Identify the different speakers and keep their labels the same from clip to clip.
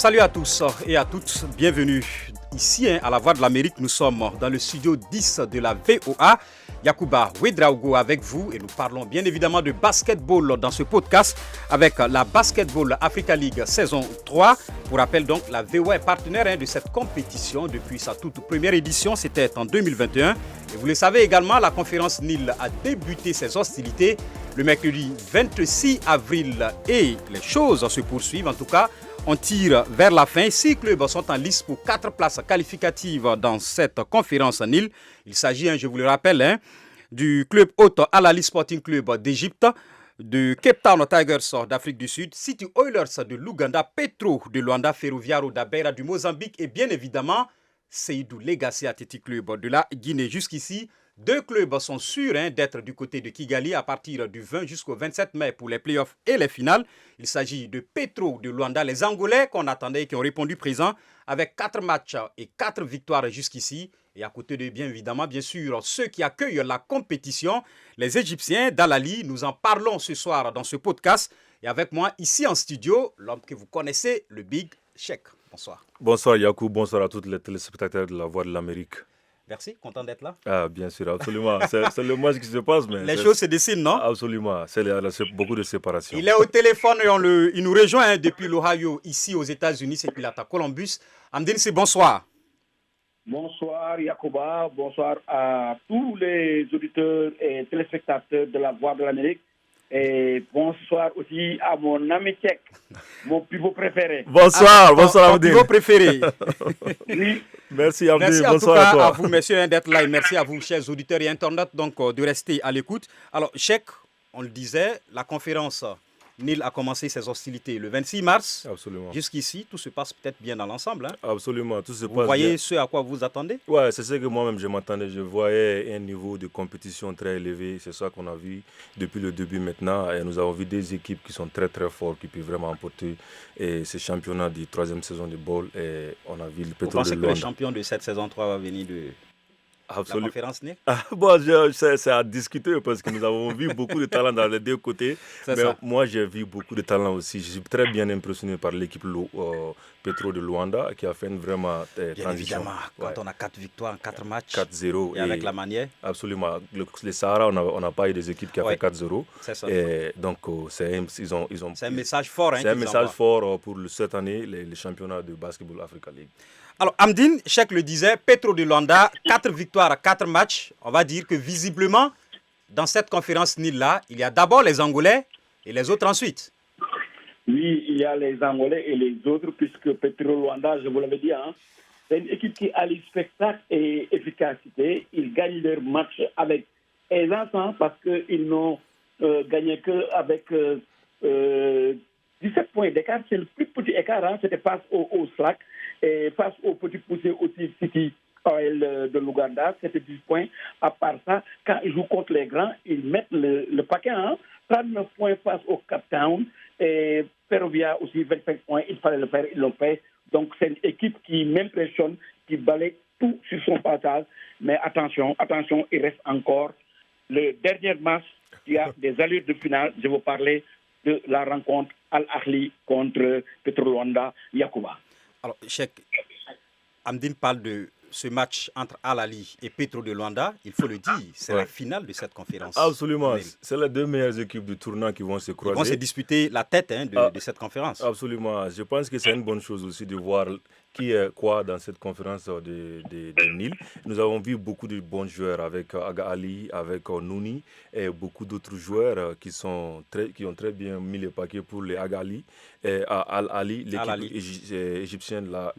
Speaker 1: Salut à tous et à toutes, bienvenue ici à la Voix de l'Amérique. Nous sommes dans le studio 10 de la VOA. Yacouba Ouedraogo avec vous et nous parlons bien évidemment de basketball dans ce podcast avec la Basketball Africa League saison 3. Pour rappel donc, la VOA est partenaire de cette compétition depuis sa toute première édition, c'était en 2021. Et vous le savez également, la conférence Nil a débuté ses hostilités le mercredi 26 avril et les choses se poursuivent. En tout cas, on tire vers la fin. 6 clubs sont en lice pour 4 places qualificatives dans cette conférence Nil. Il s'agit, je vous le rappelle, du club hôte Al Ahly Sporting Club d'Égypte, de Cape Town Tigers d'Afrique du Sud, City Oilers de l'Ouganda, Petro de Luanda, Ferroviario da Beira du Mozambique et bien évidemment Seydou Legacy Athletic Club de la Guinée. Jusqu'ici, 2 clubs sont sûrs d'être du côté de Kigali à partir du 20 jusqu'au 27 mai pour les playoffs et les finales. Il s'agit de Petro de Luanda, les Angolais qu'on attendait et qui ont répondu présent avec 4 matchs et 4 victoires jusqu'ici. Et à côté de bien sûr, ceux qui accueillent la compétition, les Égyptiens d'Al Ahly. Nous en parlons ce soir dans ce podcast. Et avec moi ici en studio, l'homme que vous connaissez, le Big Cheikh. Bonsoir.
Speaker 2: Bonsoir Yakou, bonsoir à tous les téléspectateurs de la Voix de l'Amérique.
Speaker 1: Merci, content d'être là.
Speaker 2: Ah, bien sûr, absolument. C'est le match qui se passe. Mais
Speaker 1: les choses se dessinent, non?
Speaker 2: Absolument, c'est beaucoup de séparation.
Speaker 1: Il est au téléphone et il nous rejoint depuis l'Ohio, ici aux États-Unis, c'est qu'il est à Columbus. Amdine, c'est bonsoir.
Speaker 3: Bonsoir Yacouba, bonsoir à tous les auditeurs et téléspectateurs de la Voix de l'Amérique. Et bonsoir aussi à mon ami Cheikh, mon pivot préféré.
Speaker 2: Bonsoir, bonsoir Amdine.
Speaker 1: Mon pivot préféré.
Speaker 3: Oui.
Speaker 2: Merci Amdine,
Speaker 1: merci
Speaker 2: bonsoir
Speaker 1: en tout cas
Speaker 2: à toi.
Speaker 1: À vous, messieurs, d'être là et merci à vous, chers auditeurs et internautes, donc de rester à l'écoute. Alors, Cheikh, on le disait, la conférence Nil a commencé ses hostilités le 26 mars.
Speaker 2: Absolument.
Speaker 1: Jusqu'ici, tout se passe peut-être bien dans l'ensemble.
Speaker 2: Absolument, tout se passe
Speaker 1: Vous voyez
Speaker 2: bien.
Speaker 1: ce à quoi vous attendez?
Speaker 2: Ouais, c'est ce que moi-même je m'attendais. Je voyais un niveau de compétition très élevé. C'est ça qu'on a vu depuis le début maintenant. Et nous avons vu des équipes qui sont très très fortes, qui peuvent vraiment emporter ce championnat de 3e saison de ball. Et on a vu le Petro de Luanda.
Speaker 1: Vous pensez que le champion de cette saison 3 va venir de la conférence Nil?
Speaker 2: Bon, c'est à discuter parce que nous avons vu beaucoup de talents dans les deux côtés. Mais
Speaker 1: ça.
Speaker 2: moi, j'ai vu beaucoup de talents aussi. Je suis très bien impressionné par l'équipe Petro de Luanda qui a fait une vraiment
Speaker 1: bien
Speaker 2: transition.
Speaker 1: Évidemment, quand on a 4 victoires en 4 matchs.
Speaker 2: 4-0.
Speaker 1: Et avec la manière.
Speaker 2: Absolument. Le Sahara, on n'a pas eu des équipes qui ont fait 4-0.
Speaker 1: C'est ça.
Speaker 2: Et donc, c'est
Speaker 1: un message fort.
Speaker 2: C'est un message fort pour cette année, les championnats de Basketball Africa League.
Speaker 1: Alors, Amdine, Cheikh le disait, Petro de Luanda, 4 victoires à 4 matchs. On va dire que visiblement, dans cette conférence Nil-là, il y a d'abord les Angolais et les autres ensuite.
Speaker 3: Oui, il y a les Angolais et les autres, puisque Petro Luanda, je vous l'avais dit, c'est une équipe qui allie spectacle et efficacité. Ils gagnent leur match avec aisance parce qu'ils n'ont gagné qu'avec 17 points d'écart. C'est le plus petit écart, c'était face au SLAC. Et face au petit poussé aussi City Oil de l'Ouganda, c'était 10 points. À part ça, quand ils jouent contre les grands, ils mettent le paquet. 39 points face au Cape Town. Et Ferrovia aussi 25 points. Il fallait le faire, ils l'ont fait. Donc c'est une équipe qui m'impressionne, qui balaye tout sur son passage. Mais attention, il reste encore le dernier match qui a des allures de finale. Je vais vous parler de la rencontre Al Ahly contre Petro Luanda Yacouba.
Speaker 1: Alors, Cheikh, Amdine parle de ce match entre Al Ahly et Petro de Luanda. Il faut le dire, c'est la finale de cette conférence.
Speaker 2: Absolument. C'est les 2 meilleures équipes du tournoi qui vont se croiser.
Speaker 1: Ils vont se disputer la tête de cette conférence.
Speaker 2: Absolument. Je pense que c'est une bonne chose aussi de voir qui est quoi dans cette conférence de Nil. Nous avons vu beaucoup de bons joueurs avec Aga Ali, avec Nouni et beaucoup d'autres joueurs qui ont très bien mis les paquets pour les Aga Ali. Et Al Ahly, l'équipe égyptienne, là,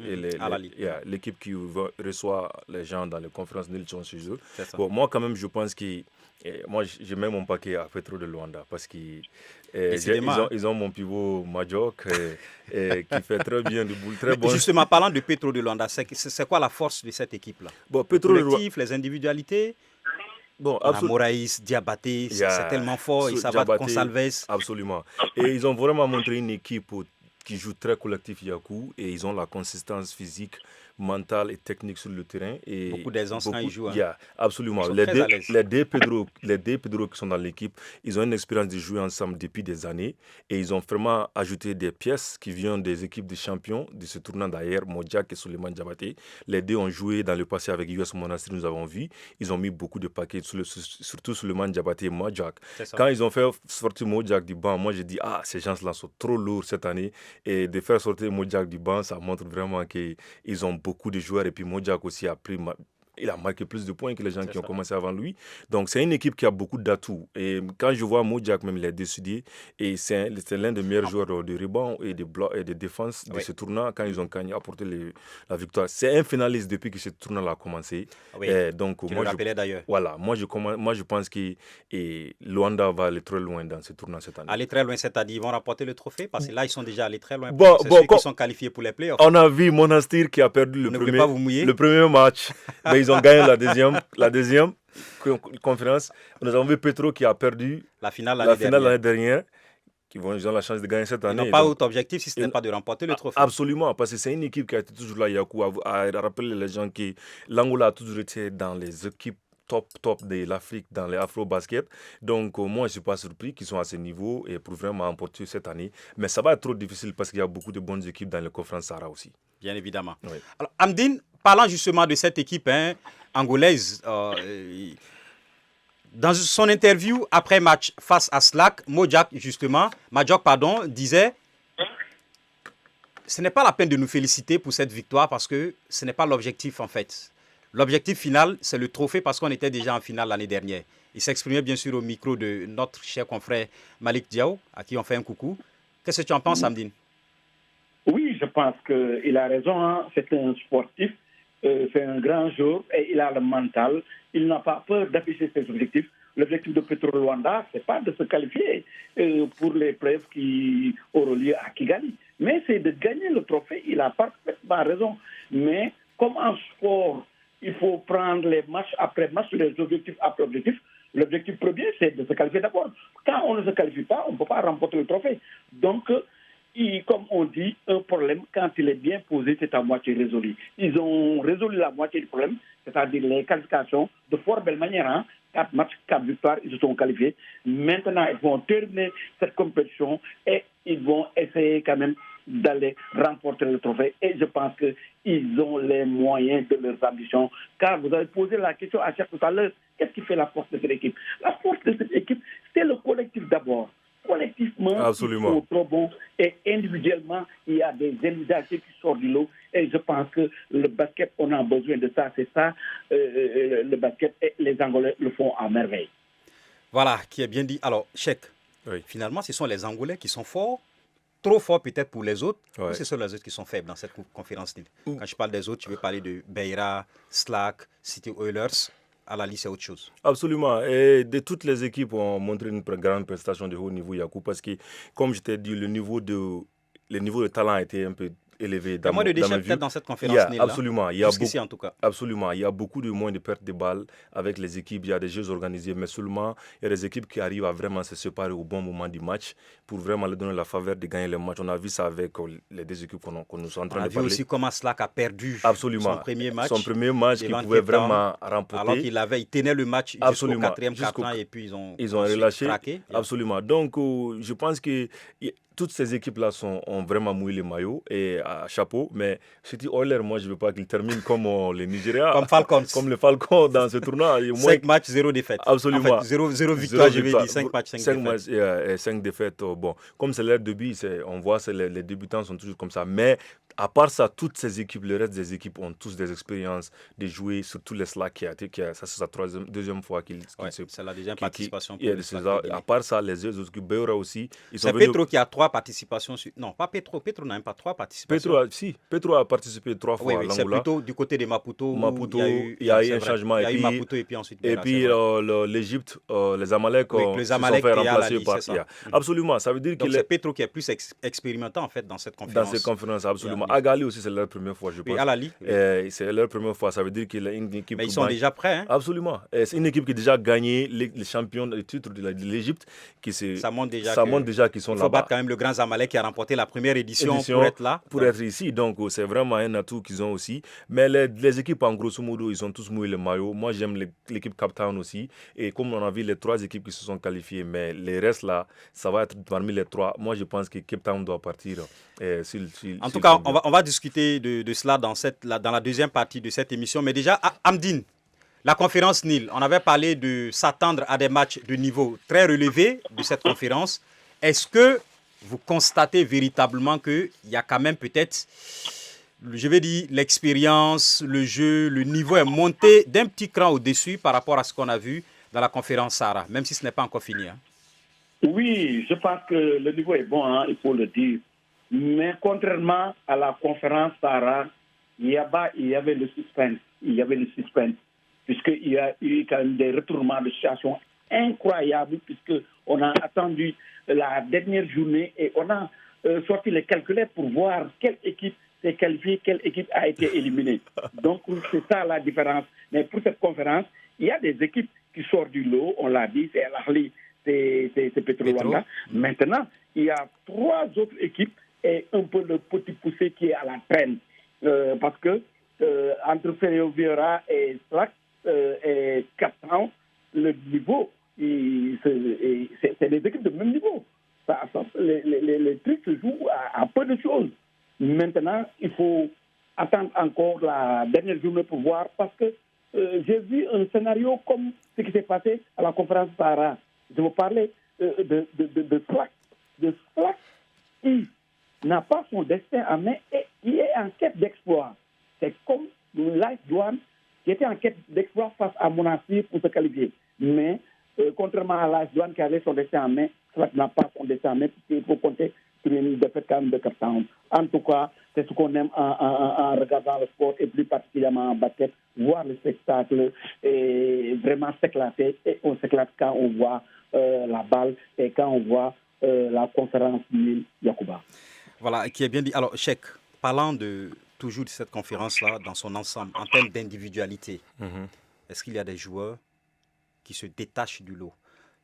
Speaker 2: l'équipe qui reçoit les gens dans les conférences Nil sont chez eux. Bon, moi, quand même, je pense que moi, j'ai mis mon paquet à Petro de Luanda parce qu'ils ont mon pivot Majok qui fait très bien de boule, très bon.
Speaker 1: Justement, parlant de Petro de Luanda, c'est quoi la force de cette équipe-là?
Speaker 2: Bon,
Speaker 1: le collectif, les individualités.
Speaker 2: Bon,
Speaker 1: Moraïs, Diabaté, c'est tellement fort, ils savent Consalves.
Speaker 2: Absolument. Et ils ont vraiment montré une équipe qui joue très collectif Yakou et ils ont la consistance physique mentale et technique sur le terrain. Et
Speaker 1: beaucoup d'aisance quand ils jouent.
Speaker 2: Absolument. Les deux Pedro qui sont dans l'équipe, ils ont une expérience de jouer ensemble depuis des années et ils ont vraiment ajouté des pièces qui viennent des équipes de champions de ce tournant d'ailleurs, Modjak et Suleiman Diabaté. Les deux ont joué dans le passé avec US Monastir, nous avons vu. Ils ont mis beaucoup de paquets, surtout Suleiman Diabaté et Modjak. Quand ils ont fait sortir Modjak du banc, moi j'ai dit, ces gens-là sont trop lourds cette année. Et de faire sortir Modjak du banc, ça montre vraiment qu'ils ont beaucoup de joueurs. Et puis Modjak aussi il a marqué plus de points que les gens qui ont commencé avant lui. Donc, c'est une équipe qui a beaucoup d'atouts. Et quand je vois Modjak, même, il est décidé. Et c'est l'un des meilleurs joueurs de rebond et de défense de ce tournoi quand ils ont apporté la victoire. C'est un finaliste depuis que ce tournoi a commencé. Donc,
Speaker 1: qui le rappelait d'ailleurs.
Speaker 2: Voilà. Moi, je pense que Luanda va aller très loin dans ce tournoi cette année.
Speaker 1: Aller très loin, c'est-à-dire ils vont remporter le trophée? Parce que là, ils sont déjà allés très loin. C'est ceux qui sont qualifiés pour les playoffs.
Speaker 2: On a vu Monastir qui a perdu le premier match. Mais ils ont gagné la deuxième conférence. Nous avons vu Petro qui a perdu
Speaker 1: la finale l'année dernière.
Speaker 2: Ils ont la chance de gagner cette année.
Speaker 1: Ils n'ont pas autre objectif si ce n'est pas de remporter le trophée.
Speaker 2: Absolument, parce que c'est une équipe qui a été toujours là, Yakou, à rappeler les gens que l'Angola a toujours été dans les équipes top de l'Afrique dans les Afro-Basket. Donc, moi, je ne suis pas surpris qu'ils sont à ce niveau et pour vraiment remporter cette année. Mais ça va être trop difficile parce qu'il y a beaucoup de bonnes équipes dans les conférences Sahara aussi.
Speaker 1: Bien évidemment.
Speaker 2: Oui.
Speaker 1: Alors, Amdine, parlant justement de cette équipe angolaise, dans son interview après match face à Slack, Modjak disait ce n'est pas la peine de nous féliciter pour cette victoire parce que ce n'est pas l'objectif en fait. L'objectif final, c'est le trophée parce qu'on était déjà en finale l'année dernière. Il s'exprimait bien sûr au micro de notre cher confrère Malik Diaw, à qui on fait un coucou. Qu'est-ce que tu en penses, Amdine?
Speaker 3: Oui, je pense qu'il a raison. C'est un sportif, c'est un grand joueur et il a le mental. Il n'a pas peur d'afficher ses objectifs. L'objectif de Petro Luanda, ce n'est pas de se qualifier pour les playoffs qui auront lieu à Kigali, mais c'est de gagner le trophée. Il a parfaitement raison. Mais comme en sport, il faut prendre les matchs après match, les objectifs après objectifs. L'objectif premier, c'est de se qualifier d'abord. Quand on ne se qualifie pas, on ne peut pas remporter le trophée. Donc, comme on dit, un problème, quand il est bien posé, c'est à moitié résolu. Ils ont résolu la moitié du problème, c'est-à-dire les qualifications, de fort belle manière. 4 matchs, 4 victoires, ils se sont qualifiés. Maintenant, ils vont terminer cette compétition et ils vont essayer quand même d'aller remporter le trophée. Et je pense qu'ils ont les moyens de leurs ambitions. Car vous avez posé la question à Cheikh tout à l'heure, qu'est-ce qui fait la force de cette équipe? La force de cette équipe, c'est le collectif d'abord. Collectivement,
Speaker 2: absolument,
Speaker 3: ils sont trop bons et individuellement, il y a des individualités qui sortent du lot. Et je pense que le basket, on a besoin de ça. C'est ça, le basket, et les Angolais le font à merveille.
Speaker 1: Voilà, qui est bien dit. Alors, Cheikh, finalement, ce sont les Angolais qui sont forts, trop forts peut-être pour les autres, ou ce sont les autres qui sont faibles dans cette conférence. Quand je parle des autres, tu veux parler de Beira, Slack, City Oilers. À la liste, c'est autre chose.
Speaker 2: Absolument. Et de toutes les équipes ont montré une grande prestation de haut niveau, Yakou, parce que, comme je t'ai dit, le niveau de talent a été un peu élevé.
Speaker 1: Il y a moins de déchets peut-être dans cette conférence.
Speaker 2: Absolument.
Speaker 1: Jusqu'ici, en tout cas.
Speaker 2: Absolument. Il y a beaucoup de moins de pertes de balles avec les équipes. Il y a des jeux organisés, mais seulement il y a des équipes qui arrivent à vraiment se séparer au bon moment du match pour vraiment leur donner la faveur de gagner le match. On a vu ça avec les deux équipes qu'on nous sommes en train de parler.
Speaker 1: On a vu aussi comment Slack a perdu son premier match.
Speaker 2: Son premier match qu'il pouvait vraiment remporter.
Speaker 1: Alors il tenait le match jusqu'au 4e quart-temps et puis ils ont
Speaker 2: relâché.
Speaker 1: Craqué.
Speaker 2: Absolument. Donc, je pense que toutes ces équipes-là ont vraiment mouillé les maillots et à chapeau. Mais City Oilers, moi, je ne veux pas qu'ils terminent comme les Nigeria.
Speaker 1: Comme Falcons.
Speaker 2: Comme les Falcons dans ce tournoi.
Speaker 1: 5 matchs, 0 défaite.
Speaker 2: Absolument.
Speaker 1: En fait, 0 victoire, je vais dire. 5 matchs, 5 défaites.
Speaker 2: 5 matchs et 5 défaites. Bon, comme c'est leur début, on voit que les débutants sont toujours comme ça. Mais à part ça, toutes ces équipes, le reste des équipes ont tous des expériences de jouer, surtout les Slack ça c'est sa deuxième fois qu'il se...
Speaker 1: C'est la deuxième participation.
Speaker 2: À part ça, les autres équipes, Beura aussi.
Speaker 1: C'est Petro qui a 3 participations. Non, pas Petro. Petro n'a même pas 3 participations.
Speaker 2: Petro a participé 3 fois à l'Angola.
Speaker 1: C'est plutôt du côté de Maputo.
Speaker 2: Il y a eu un changement.
Speaker 1: Il y a eu Maputo et puis ensuite Beira.
Speaker 2: Et puis l'Égypte, les Amalek se sont fait remplacer par... Absolument, ça veut dire que...
Speaker 1: c'est Petro qui est plus expérimenté en fait dans cette conférence.
Speaker 2: Dans cette conférence, absolument. absolument. Agali aussi, c'est leur première fois, je pense.
Speaker 1: Oui, Al-Ahly.
Speaker 2: C'est leur première fois. Ça veut dire qu'il y a une équipe.
Speaker 1: Mais ils sont déjà prêts. Hein?
Speaker 2: Absolument. C'est une équipe qui a déjà gagné les champions du titre de l'Égypte.
Speaker 1: Ça montre
Speaker 2: déjà qu'ils sont là-bas.
Speaker 1: Il faut battre quand même le Grand Zamalek qui a remporté la première édition pour être là.
Speaker 2: Pour être ici. Donc, c'est vraiment un atout qu'ils ont aussi. Mais les équipes, en grosso modo, ils ont tous mouillé le maillot. Moi, j'aime l'équipe Cape Town aussi. Et comme on a vu les 3 équipes qui se sont qualifiées, mais les restes là, ça va être parmi les 3. Moi, je pense que Cape Town doit partir.
Speaker 1: En tout cas, on va discuter de cela dans la deuxième partie de cette émission. Mais déjà, Amdine, la conférence Nil, on avait parlé de s'attendre à des matchs de niveau très relevé de cette conférence. Est-ce que vous constatez véritablement qu'il y a quand même peut-être, je vais dire, l'expérience, le jeu, le niveau est monté d'un petit cran au-dessus par rapport à ce qu'on a vu dans la conférence Sahara, même si ce n'est pas encore fini. Hein?
Speaker 3: Oui, je pense que le niveau est bon, il faut le dire. Mais contrairement à la conférence Sahara, il y avait le suspense. Puisqu'il y a eu quand même des retournements de situation incroyables, puisqu'on a attendu la dernière journée et on a sorti les calculs pour voir quelle équipe s'est qualifiée, quelle équipe a été éliminée. Donc, c'est ça la différence. Mais pour cette conférence, il y a des équipes qui sortent du lot, on l'a dit, c'est Al-Ahly, c'est Petro Luanda. Maintenant, il y a 3 autres équipes et un peu le petit poussé qui est à la traîne. Parce que entre Ferroviaria et Slack et Cape Town, le niveau, c'est des équipes de même niveau. Les trucs se jouent à peu de choses. Maintenant, il faut attendre encore la dernière journée pour voir, parce que j'ai vu un scénario comme ce qui s'est passé à la conférence Sahara. Je vous parlais de Slack. De Slack, il n'a pas son destin en main et il est en quête d'exploit. C'est comme l'AS Douanes qui était en quête d'exploit face à Monastir pour se qualifier. Mais contrairement à l'AS Douanes qui avait son destin en main, Slack n'a pas son destin en main, puisqu'il faut compter sur une défaite quand même de Cape Town. En tout cas, c'est ce qu'on aime en regardant le sport, et plus particulièrement en basket, voir le spectacle et vraiment s'éclater. Et on s'éclate quand on voit la balle et quand on voit la conférence Nil Yacouba.
Speaker 1: Voilà, qui est bien dit. Alors, Cheikh, parlant toujours de cette conférence-là dans son ensemble, en termes d'individualité, est-ce qu'il y a des joueurs qui se détachent du lot?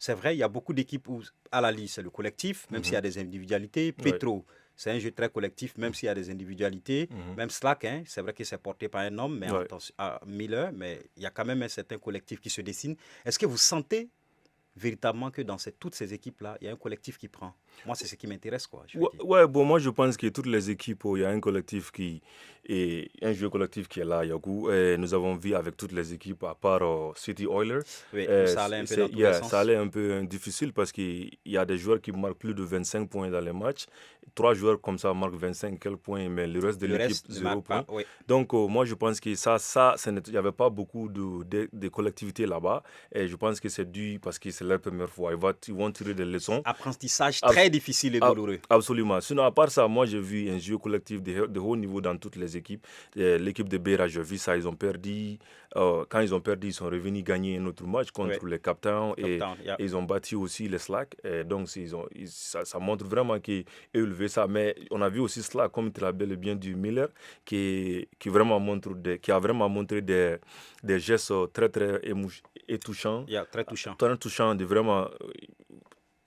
Speaker 1: C'est vrai, il y a beaucoup d'équipes où Al-Ahly, c'est le collectif, même s'il y a des individualités. Petro, c'est un jeu très collectif, même s'il y a des individualités. Même Slack, c'est vrai que c'est porté par un homme, mais Miller, mais il y a quand même un certain collectif qui se dessine. Est-ce que vous sentez véritablement que dans toutes ces équipes-là, il y a un collectif qui prend? Moi, c'est ce qui m'intéresse, quoi.
Speaker 2: Moi, je pense que toutes les équipes, il y a un collectif un jeu collectif qui est là, Yakou. Et nous avons vu avec toutes les équipes, à part City Oilers.
Speaker 1: Oui, ça allait un peu dans tous les sens.
Speaker 2: Ça allait un peu difficile parce qu'il y a des joueurs qui marquent plus de 25 points dans les matchs. 3 joueurs comme ça marquent 25 points, mais le reste de l'équipe, 0 points. Oui. Donc, moi, je pense que il n'y avait pas beaucoup de collectivité là-bas. Et je pense que c'est dû parce que c'est leur première fois. Ils vont tirer des leçons.
Speaker 1: Apprentissage très difficile et douloureux.
Speaker 2: Absolument. Sinon, à part ça, moi, j'ai vu un jeu collectif de haut niveau dans toutes les équipes. L'équipe de Beira, j'ai vu ça. Ils ont perdu. Quand ils ont perdu, ils sont revenus gagner un autre match contre les Cape Town. Et ils ont battu aussi les Slack. Et donc, ça montre vraiment qu'ils élevaient ça. Mais on a vu aussi Slack, comme tu l'as bel et bien dit, Miller, qui a vraiment montré des gestes très, très touchants.
Speaker 1: Très touchants.
Speaker 2: Très touchants de vraiment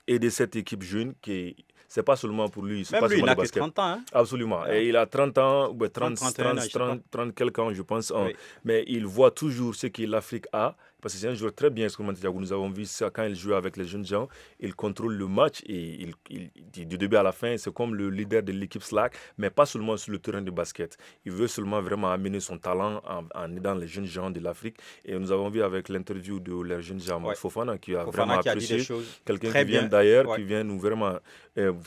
Speaker 2: aider cette équipe jeune qui... C'est pas seulement pour lui.
Speaker 1: Même lui, il n'a que 30 ans. Hein?
Speaker 2: Absolument. Et il a 30 ans, 30 quelques ans, je pense. Oui. Mais il voit toujours ce que l'Afrique a. Parce que c'est un joueur très bien expérimenté. Nous avons vu ça quand il joue avec les jeunes gens. Il contrôle le match et du début à la fin, c'est comme le leader de l'équipe Slack, mais pas seulement sur le terrain de basket. Il veut seulement vraiment amener son talent en aidant les jeunes gens de l'Afrique. Et nous avons vu avec l'interview de les jeunes gens, Fofana, qui a vraiment apprécié. Quelqu'un qui vient d'ailleurs, qui vient nous vraiment,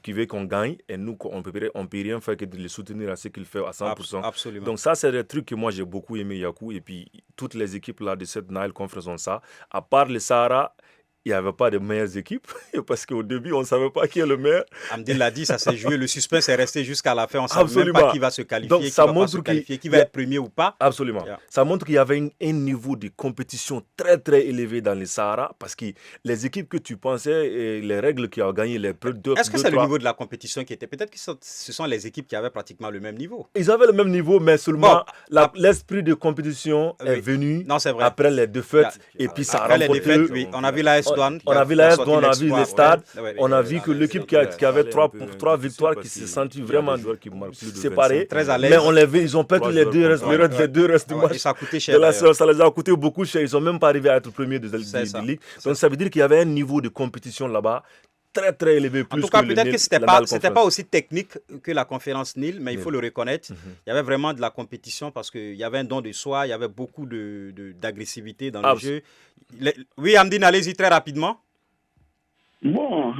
Speaker 2: qui veut qu'on gagne. Et nous, on peut rien faire que de le soutenir à ce qu'il fait à 100%.
Speaker 1: Absolument.
Speaker 2: Donc ça, c'est des trucs que moi, j'ai beaucoup aimé, Yakou. Et puis, toutes les équipes là de cette Nile Conference ont ça. À part le Sahara, il n'y avait pas de meilleures équipes parce qu'au début, on ne savait pas qui est le meilleur.
Speaker 1: Amdine l'a dit, ça s'est joué, le suspense est resté jusqu'à la fin. On ne sait même
Speaker 2: Absolument.
Speaker 1: pas qui va se qualifier,
Speaker 2: Donc,
Speaker 1: qui
Speaker 2: ça
Speaker 1: va pas
Speaker 2: montre
Speaker 1: se
Speaker 2: qu'il-
Speaker 1: qualifier, qui va être premier ou pas.
Speaker 2: Absolument.
Speaker 1: Yeah.
Speaker 2: Ça montre qu'il y avait un niveau de compétition très très élevé dans les Sahara parce que les équipes que tu pensais et les règles qui ont gagné les deux.
Speaker 1: Est-ce que c'est le niveau de la compétition qui était? Peut-être que ce sont les équipes qui avaient pratiquement le même niveau.
Speaker 2: Ils avaient le même niveau, mais seulement
Speaker 1: Bon,
Speaker 2: l'esprit de compétition est
Speaker 1: oui.
Speaker 2: venu
Speaker 1: Non, c'est vrai.
Speaker 2: après les défaites et puis ça a
Speaker 1: Après les
Speaker 2: remporté.
Speaker 1: défaites, oui. On a vu la S-Douane.
Speaker 2: On a vu la S-Douane, on a vu les stades, on a vu que l'équipe qui avait trois victoires qui s'est sentie vraiment séparée.
Speaker 1: Très à l'aise.
Speaker 2: Mais on l'a vu, ils ont perdu les deux restes du
Speaker 1: Et
Speaker 2: match.
Speaker 1: ça a coûté
Speaker 2: De
Speaker 1: cher.
Speaker 2: la
Speaker 1: d'ailleurs.
Speaker 2: séance, ça les a coûté beaucoup cher. Ils sont même pas arrivés à être premiers de
Speaker 1: C'est ça.
Speaker 2: ligue. Donc ça veut dire qu'il y avait un niveau de compétition là-bas très très élevé.
Speaker 1: En
Speaker 2: Plus
Speaker 1: tout cas,
Speaker 2: que le
Speaker 1: peut-être
Speaker 2: Nil-
Speaker 1: que c'était
Speaker 2: la
Speaker 1: pas
Speaker 2: Conférence.
Speaker 1: aussi technique que la conférence Nil, mais il faut le reconnaître. Il y avait vraiment de la compétition parce qu'il y avait un don de soi, il y avait beaucoup d'agressivité dans le jeu. Oui, Amdine, allez-y très rapidement.
Speaker 3: Bon,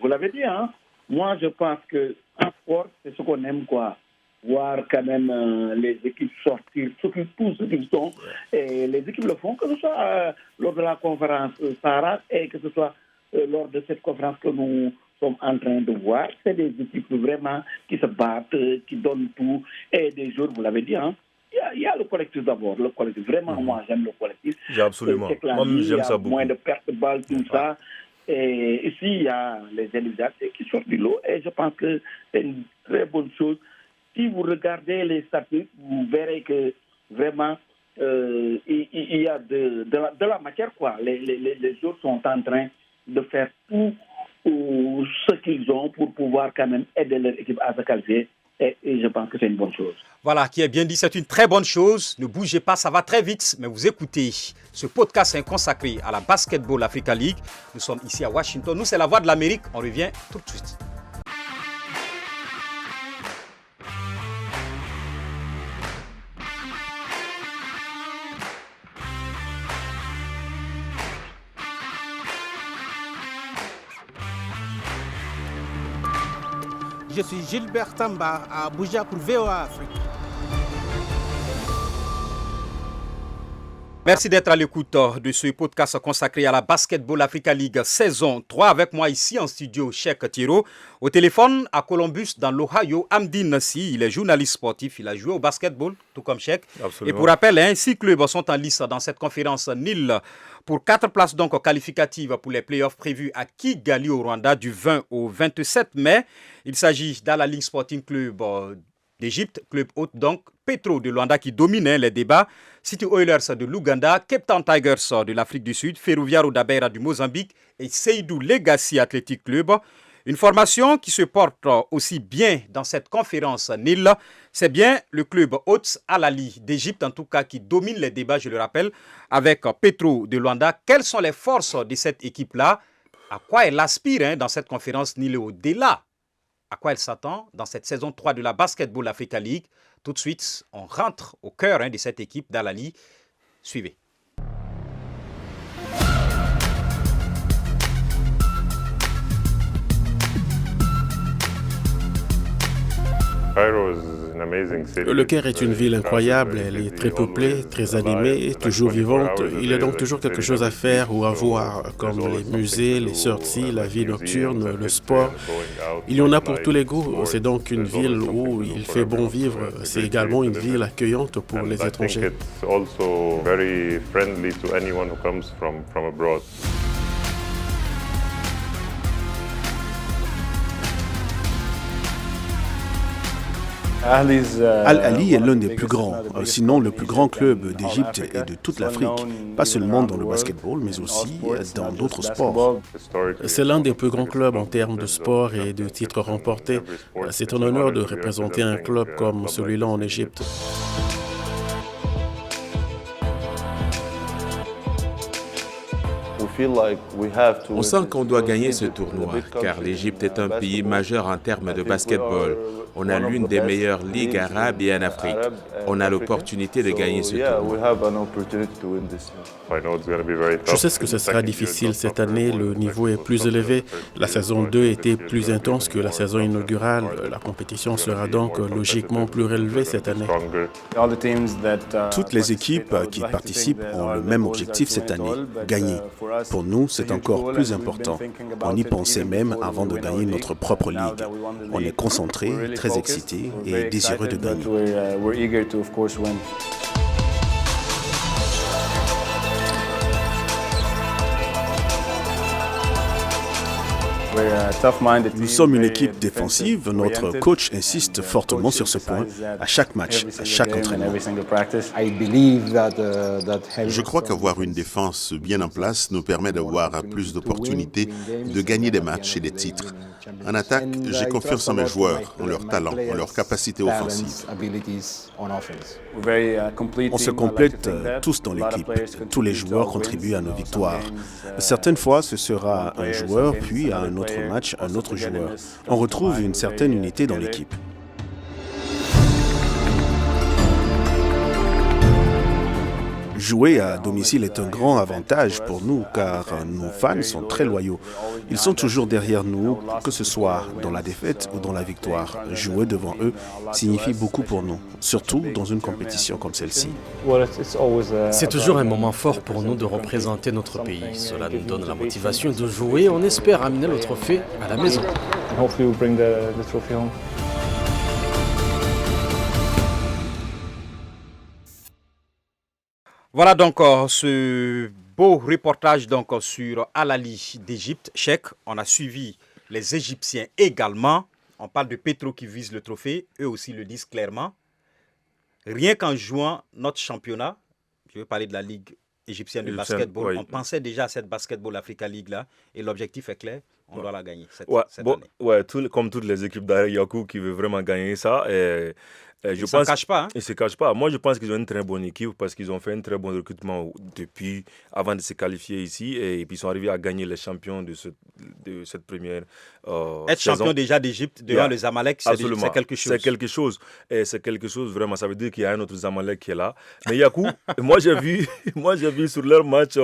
Speaker 3: vous l'avez dit, hein. Moi, je pense que en sport, c'est ce qu'on aime, quoi. Voir quand même les équipes sortir, tous ceux qui sont. Et les équipes le font, que ce soit lors de la conférence Sahara et que ce soit lors de cette conférence que nous sommes en train de voir. C'est des équipes vraiment qui se battent, qui donnent tout. Et des jours, vous l'avez dit, hein. Il y a le collectif d'abord. Le collectif, vraiment, moi, j'aime le collectif.
Speaker 2: J'ai absolument.
Speaker 3: C'est
Speaker 2: Moi, j'aime ça
Speaker 3: il y a
Speaker 2: beaucoup.
Speaker 3: moins de pertes de balles, tout ça. Et ici, il y a les individualités qui sortent du lot. Et je pense que c'est une très bonne chose. Si vous regardez les statistiques, vous verrez que vraiment, il y a de la matière, quoi. Les autres sont en train de faire tout ce qu'ils ont pour pouvoir quand même aider leur équipe à se qualifier. Et je pense que c'est une bonne chose.
Speaker 1: Voilà, qui est bien dit, c'est une très bonne chose. Ne bougez pas, ça va très vite, mais vous écoutez. Ce podcast est consacré à la Basketball Africa League. Nous sommes ici à Washington. Nous, c'est la Voix de l'Amérique. On revient tout de suite.
Speaker 4: Je suis Gilbert Tamba à Abuja pour VOA Afrique.
Speaker 1: Merci d'être à l'écoute de ce podcast consacré à la Basketball Africa League saison 3. Avec moi ici en studio, Cheikh Thiro. Au téléphone, à Columbus, dans l'Ohio, Amdine Nassi. Il est journaliste sportif. Il a joué au basketball, tout comme Cheikh.
Speaker 2: Absolument.
Speaker 1: Et pour rappel, 6 clubs sont en lice dans cette conférence Nil pour 4 places donc qualificatives pour les playoffs prévus à Kigali au Rwanda du 20 au 27 mai. Il s'agit d'Al-Ahly Sporting Club d'Égypte, club hôte donc, Petro de Luanda qui dominait les débats, City Oilers de l'Ouganda, Cape Town Tigers de l'Afrique du Sud, Ferroviario d'Abeira du Mozambique et Seydou Legacy Athletic Club. Une formation qui se porte aussi bien dans cette conférence Nil, c'est bien le club hôte Al-Ahly d'Égypte en tout cas qui domine les débats, je le rappelle, avec Petro de Luanda. Quelles sont les forces de cette équipe-là? À quoi elle aspire dans cette conférence Nil et au-delà? À quoi elle s'attend dans cette saison 3 de la Basketball Africa League? Tout de suite, on rentre au cœur de cette équipe d'Al-Ahly. Suivez.
Speaker 5: Le Caire est une ville incroyable, elle est très peuplée, très animée, toujours vivante. Il y a donc toujours quelque chose à faire ou à voir, comme les musées, les sorties, la vie nocturne, le sport. Il y en a pour tous les goûts. C'est donc une ville où il fait bon vivre. C'est également une ville accueillante pour les étrangers.
Speaker 6: Al-Ahly est l'un des plus grands, sinon le plus grand club d'Égypte et de toute l'Afrique, pas seulement dans le basketball, mais aussi dans d'autres sports.
Speaker 5: C'est l'un des plus grands clubs en termes de sport et de titres remportés. C'est un honneur de représenter un club comme celui-là en Égypte.
Speaker 7: On sent qu'on doit gagner ce tournoi, car l'Égypte est un pays majeur en termes de basketball. On a l'une des meilleures ligues arabes et en Afrique. On a l'opportunité de gagner ce tournoi.
Speaker 5: Je sais ce que ce sera difficile cette année. Le niveau est plus élevé. La saison 2 était plus intense que la saison inaugurale. La compétition sera donc logiquement plus relevée cette année.
Speaker 6: Toutes les équipes qui participent ont le même objectif cette année, gagner. Pour nous, c'est encore plus important. On y pensait même avant de gagner notre propre ligue. On est concentré, très excité et désireux de gagner. Nous sommes une équipe défensive. Notre coach insiste fortement sur ce point à chaque match, à chaque entraînement.
Speaker 8: Je crois qu'avoir une défense bien en place nous permet d'avoir plus d'opportunités de gagner des matchs et des titres. En attaque, j'ai confiance en mes joueurs, en leur talent, en leur capacité offensive.
Speaker 6: On se complète tous dans l'équipe. Tous les joueurs contribuent à nos victoires. Certaines fois, ce sera un joueur, puis à un autre match, un autre joueur. On retrouve une certaine unité dans l'équipe. Jouer à domicile est un grand avantage pour nous car nos fans sont très loyaux. Ils sont toujours derrière nous, que ce soit dans la défaite ou dans la victoire. Jouer devant eux signifie beaucoup pour nous, surtout dans une compétition comme celle-ci.
Speaker 9: C'est toujours un moment fort pour nous de représenter notre pays. Cela nous donne la motivation de jouer. On espère amener le trophée à la maison.
Speaker 1: Voilà donc ce beau reportage donc, sur Al Ahly d'Égypte. Cheikh, on a suivi les Égyptiens également. On parle de Petro qui vise le trophée. Eux aussi le disent clairement. Rien qu'en jouant notre championnat, je veux parler de la Ligue égyptienne de basketball, on pensait déjà à cette Basketball Africa League là et l'objectif est clair, on doit la gagner cette année.
Speaker 2: Comme toutes les équipes d'Arek Yakou qui veulent vraiment gagner ça.
Speaker 1: Ils ne se cachent pas. Hein?
Speaker 2: Ils ne se cachent pas. Moi, je pense qu'ils ont une très bonne équipe parce qu'ils ont fait un très bon recrutement avant de se qualifier ici et puis ils sont arrivés à gagner les champions de cette première
Speaker 1: Être
Speaker 2: saison.
Speaker 1: champion déjà d'Égypte devant les Zamalek, c'est quelque chose.
Speaker 2: C'est quelque chose. Et c'est quelque chose vraiment. Ça veut dire qu'il y a un autre Zamalek qui est là. Mais Yakou, moi j'ai vu sur leur match,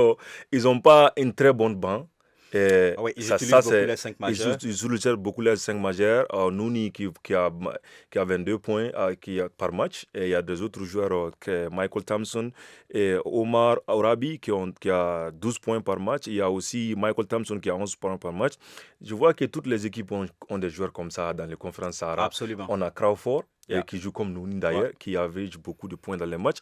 Speaker 2: ils n'ont pas une très bonne banc.
Speaker 1: Ils utilisent beaucoup les 5 majeurs.
Speaker 2: Ils utilisent beaucoup les 5 majeurs. Nouni qui a 22 points par match. Et il y a des autres joueurs, Michael Thompson et Omar Aurabi qui a 12 points par match. Il y a aussi Michael Thompson qui a 11 points par match. Je vois que toutes les équipes ont des joueurs comme ça dans les conférences Sahara.
Speaker 1: Absolument.
Speaker 2: On a Crawford. Qui joue comme Nouni d'ailleurs, qui avait beaucoup de points dans les matchs.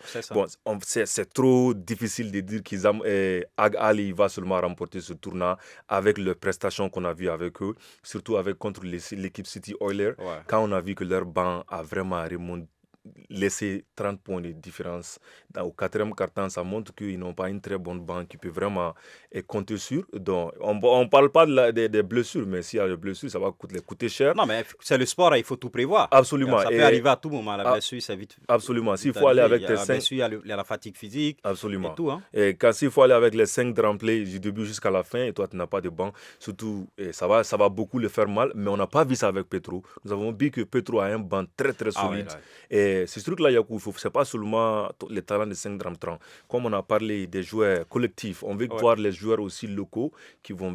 Speaker 2: C'est trop difficile de dire qu'Ag Ali va seulement remporter ce tournoi avec les prestations qu'on a vues avec eux, surtout contre l'équipe City Oilers, quand on a vu que leur banc a vraiment laissé 30 points de différence. Au 4e quart-temps, ça montre qu'ils n'ont pas une très bonne banque qui peut vraiment compter sur. Donc, on ne parle pas des blessures, mais s'il y a des blessures, ça va coûter cher.
Speaker 1: Non, mais c'est le sport, il faut tout prévoir.
Speaker 2: Absolument.
Speaker 1: Ça peut arriver à tout moment. La blessure, c'est vite.
Speaker 2: Absolument. S'il faut aller avec tes 5...
Speaker 1: Il y a la fatigue physique.
Speaker 2: Absolument.
Speaker 1: Et tout. Hein.
Speaker 2: Et s'il faut aller avec les 5 remplés du début jusqu'à la fin, et toi, tu n'as pas de banc, surtout, ça va beaucoup le faire mal. Mais on n'a pas vu ça avec Petro. Nous avons vu que Petro a un banc très, très solide. Et c'est ce truc-là, Yakou, ce n'est pas seulement les talents de 5 Dramtran. Comme on a parlé des joueurs collectifs, on veut voir les joueurs aussi locaux qui doivent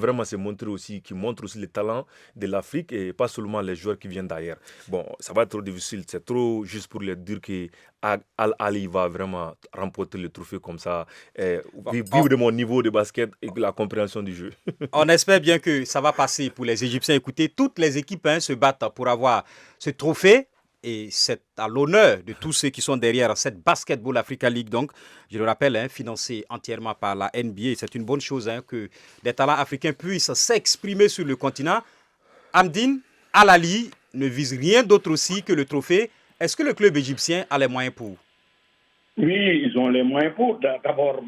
Speaker 2: vraiment se montrer aussi, qui montrent aussi les talents de l'Afrique et pas seulement les joueurs qui viennent d'ailleurs. Bon, ça va être trop difficile, c'est trop juste pour leur dire que Al Ahly va vraiment remporter le trophée comme ça, vivre de mon niveau de basket et de la compréhension du jeu.
Speaker 1: On espère bien que ça va passer pour les Égyptiens. Écoutez, toutes les équipes se battent pour avoir ce trophée. Et c'est à l'honneur de tous ceux qui sont derrière cette Basketball Africa League, donc, je le rappelle, financée entièrement par la NBA. C'est une bonne chose que des talents africains puissent s'exprimer sur le continent. Amdine, Al Ahly ne vise rien d'autre aussi que le trophée. Est-ce que le club égyptien a les moyens pour?
Speaker 3: Oui, ils ont les moyens pour. D'abord,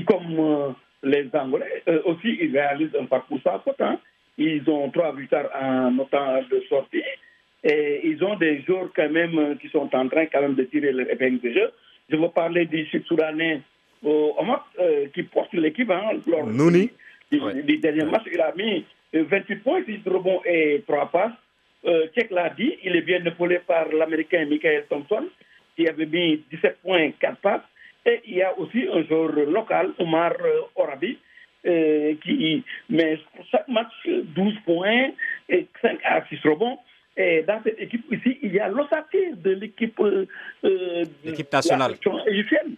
Speaker 3: comme les Angolais, aussi, ils réalisent un parcours sans faute. Ils ont 3 victoires en autant de sorties. Et ils ont des joueurs quand même qui sont en train quand même de tirer leur épingle de jeu. Je veux parler du Sud-Soudanais Omar qui porte l'équipe lors du dernier match. Il a mis 28 points, 6 rebonds et 3 passes. Tchèque l'a dit, il est bien épaulé par l'Américain Michael Thompson, qui avait mis 17 points, 4 passes. Et il y a aussi un joueur local, Omar Orabi, qui met pour chaque match 12 points et 5 à 6 rebonds. Et dans cette équipe ici, il y a l'ossature de l'équipe
Speaker 1: nationale
Speaker 3: égyptienne.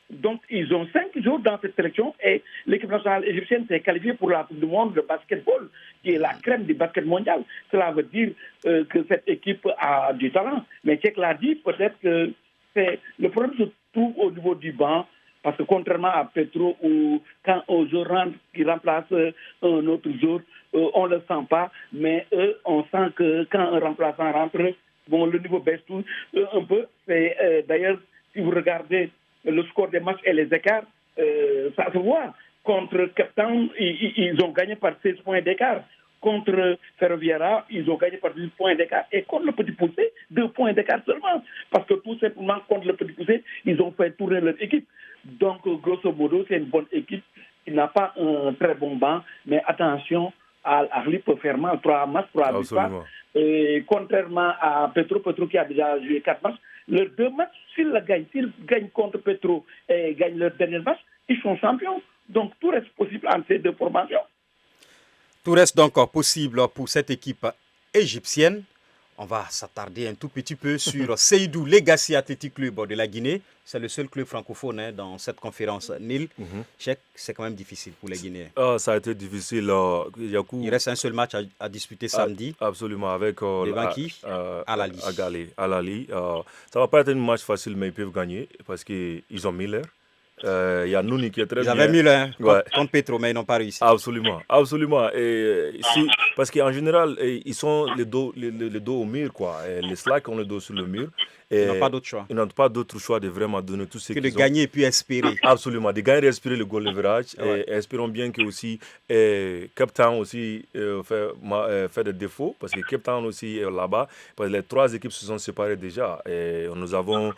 Speaker 3: Donc, ils ont 5 jours dans cette sélection et l'équipe nationale égyptienne s'est qualifiée pour la Coupe du Monde de basketball, qui est la crème du basket mondial. Cela veut dire que cette équipe a du talent. Mais Tchèque l'a dit, peut-être que le problème se trouve au niveau du banc, parce que contrairement à Petro, où quand un joueur rentre, qui remplace un autre joueur, on ne le sent pas, mais eux, on sent que quand un remplaçant rentre, bon, le niveau baisse tout un peu. D'ailleurs, si vous regardez le score des matchs et les écarts, ça se voit. Contre Cape Town, ils ont gagné par 16 points d'écart. Contre Ferroviaria, ils ont gagné par 10 points d'écart. Et contre le Petit Poucet, 2 points d'écart seulement. Parce que tout simplement, contre le Petit Poucet, ils ont fait tourner leur équipe. Donc, grosso modo, c'est une bonne équipe qui n'a pas un très bon banc. Mais attention, Al-Ahly peut faire mal. 3 matchs, 3 victoires. Et contrairement à Petro qui a déjà joué 4 matchs, leurs 2 matchs, s'ils gagnent contre Petro et gagnent leur dernier match, ils sont champions. Donc, tout reste possible entre ces 2 formations.
Speaker 1: Tout reste donc possible pour cette équipe égyptienne. On va s'attarder un tout petit peu sur Seydou Legacy Athletic Club de la Guinée. C'est le seul club francophone dans cette conférence Nil. Tchèque, c'est quand même difficile pour les Guinéens.
Speaker 2: Ça a été difficile.
Speaker 1: Il reste un seul match à disputer samedi.
Speaker 2: Absolument, avec
Speaker 1: devant qui
Speaker 2: Al-Ahly. Ça ne va pas être un match facile, mais ils peuvent gagner parce qu'ils ont Miller. Il y a Nouni qui est très bien.
Speaker 1: Ils avaient Miller contre Petro, mais ils n'ont pas réussi.
Speaker 2: Absolument. Et parce qu'en général, ils sont les dos au mur, quoi. Et les Slacks ont le dos sur le mur.
Speaker 1: Ils n'ont pas d'autre choix.
Speaker 2: Ils n'ont pas d'autre choix de vraiment donner tout ce qu'ils ont.
Speaker 1: Que de gagner et puis espérer.
Speaker 2: Absolument, de gagner et espérer le goal leverage. Et espérons bien que aussi Cape Town aussi fait des défauts, parce que Cape Town aussi est là-bas. Parce que les 3 équipes se sont séparées déjà. Et nous avons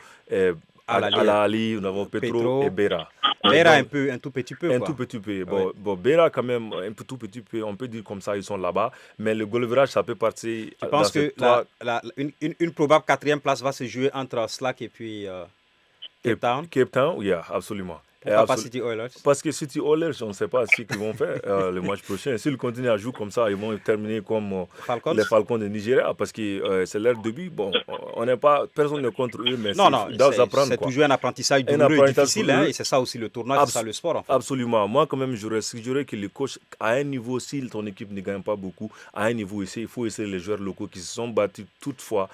Speaker 2: Al-Ahly, nous avons Petro et Beira.
Speaker 1: Beira un tout petit peu.
Speaker 2: Tout petit peu. Bon, Beira quand même, tout petit peu, on peut dire comme ça, ils sont là-bas. Mais le goal leverage, ça peut partir.
Speaker 1: Je pense que une probable 4e place va se jouer entre Slack et puis Cape Town.
Speaker 2: Cape Town, oui, absolument.
Speaker 1: Pourquoi pas City Oilers?
Speaker 2: Parce que City Oilers, on ne sait pas ce qu'ils vont faire le match prochain. S'ils continuent à jouer comme ça, ils vont terminer comme les Falcons de Nigeria, parce que c'est leur début. Bon, on n'est pas, personne n'est contre eux, mais
Speaker 1: c'est toujours un apprentissage douloureux et difficile, et c'est ça aussi le tournoi, c'est ça le sport. En fait.
Speaker 2: Absolument. Moi, quand même, j'aurais suggéré que les coachs, à un niveau, si ton équipe ne gagne pas beaucoup, à un niveau, il faut essayer les joueurs locaux qui se sont battus toutefois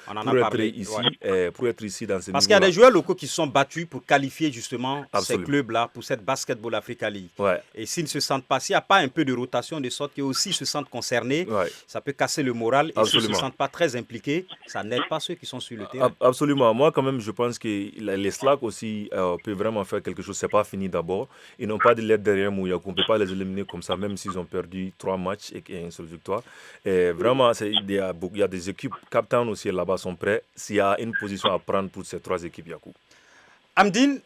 Speaker 2: pour être ici dans ce niveau-là.
Speaker 1: Parce qu'il y a des joueurs locaux qui se sont battus pour qualifier justement ces clubs-là pour cette Basketball Africa League. Et s'ils ne se sentent pas, s'il n'y a pas un peu de rotation de sorte qu'ils aussi se sentent concernés, ça peut casser le moral. Et s'ils ne se sentent pas très impliqués, ça n'aide pas ceux qui sont sur le terrain.
Speaker 2: Absolument. Moi, quand même, je pense que les Slacks aussi peuvent vraiment faire quelque chose. Ce n'est pas fini d'abord. Ils n'ont pas de l'aide derrière Mouya. On ne peut pas les éliminer comme ça, même s'ils ont perdu 3 matchs et une seule victoire. Et vraiment, il y a des équipes. Cape Town aussi là-bas sont prêts. S'il y a une position à prendre pour ces 3 équipes, Yakou.
Speaker 1: Amdine,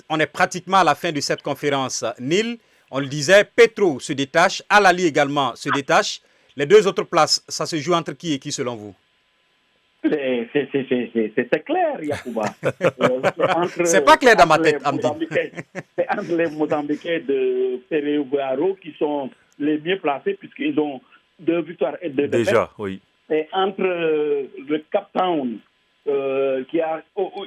Speaker 1: on est pratiquement à la fin de cette conférence Nil. On le disait, Petro se détache, Al-Ahly également se détache. Les 2 autres places, ça se joue entre qui et qui selon vous?
Speaker 3: C'est clair, Yacouba.
Speaker 1: C'est pas clair dans ma tête, Amdine.
Speaker 3: C'est entre les Mozambicains de Ferroviaria qui sont les mieux placés puisqu'ils ont 2 victoires et 2 défaites.
Speaker 2: Déjà, oui.
Speaker 3: Et entre le Cape Town, qui a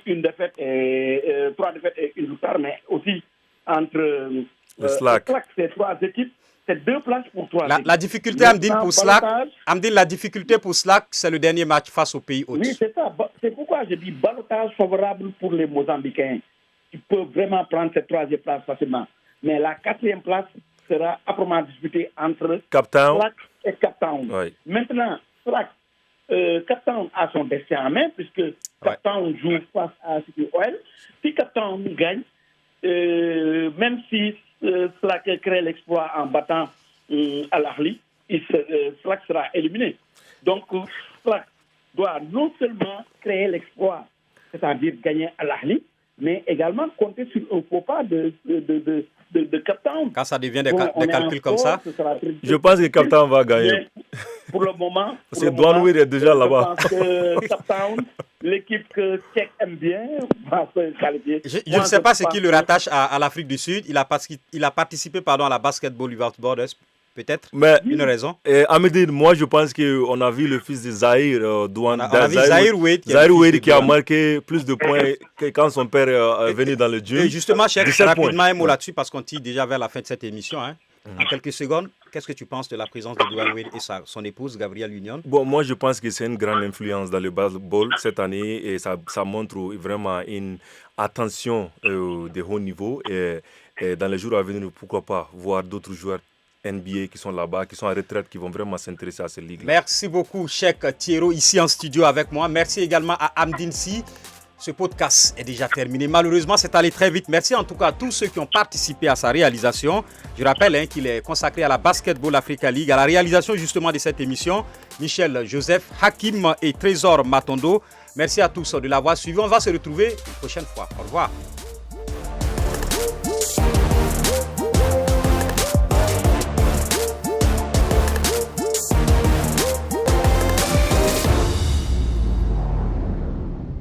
Speaker 3: une défaite et 3 défaites et une victoire, mais aussi entre
Speaker 2: le Slack,
Speaker 3: ces 3 équipes, c'est 2 places pour 3 équipes.
Speaker 1: La difficulté, Amdine, pour Slack, la difficulté pour Slack, c'est le dernier match face au pays hôte.
Speaker 3: Oui, c'est ça. C'est pourquoi je dis ballottage favorable pour les Mozambicains, qui peuvent vraiment prendre cette 3e place facilement. Mais la 4e place sera âprement disputée entre Slack et Cape Town. Maintenant, Slack, Cape Town a son destin en main, puisque Cape Town joue face à City Oil. Si Cape Town gagne, même si Slack crée l'exploit en battant Al-Ahly, Slack sera éliminé. Donc, Slack doit non seulement créer l'exploit, c'est-à-dire gagner Al-Ahly, mais également compter sur un faux pas de Cape Town.
Speaker 1: Quand ça devient des calculs comme ça,
Speaker 2: je pense que Cape Town va gagner.
Speaker 3: pour le moment...
Speaker 2: C'est Dwayne Wade est déjà là-bas.
Speaker 3: Je pense que Top-Town, l'équipe que Tchèque aime bien, va se qualifier.
Speaker 1: Je ne sais pas ce qui le rattache à l'Afrique du Sud. Il a participé à la Basketball Without Borders. Peut-être une raison.
Speaker 2: Amédine, moi je pense qu'on a vu le fils de Zahir,
Speaker 1: Zahir
Speaker 2: Wade qui a marqué plus de points que quand son père est venu dans le jeu.
Speaker 1: Et justement, Cheikh, rapidement un mot là-dessus parce qu'on tire déjà vers la fin de cette émission. Hein. En quelques secondes, qu'est-ce que tu penses de la présence de Dwayne Wade et son épouse, Gabrielle Union?
Speaker 2: Bon, moi je pense que c'est une grande influence dans le basketball cette année et ça montre vraiment une attention de haut niveau. Et dans les jours à venir, pourquoi pas voir d'autres joueurs NBA qui sont là-bas, qui sont en retraite, qui vont vraiment s'intéresser à cette ligue.
Speaker 1: Merci beaucoup, Cheikh Thiero, ici en studio avec moi. Merci également à Amdine Si. Ce podcast est déjà terminé. Malheureusement, c'est allé très vite. Merci en tout cas à tous ceux qui ont participé à sa réalisation. Je rappelle qu'il est consacré à la Basketball Africa League, à la réalisation justement de cette émission. Michel Joseph, Hakim et Trésor Matondo. Merci à tous de l'avoir suivi. On va se retrouver une prochaine fois. Au revoir.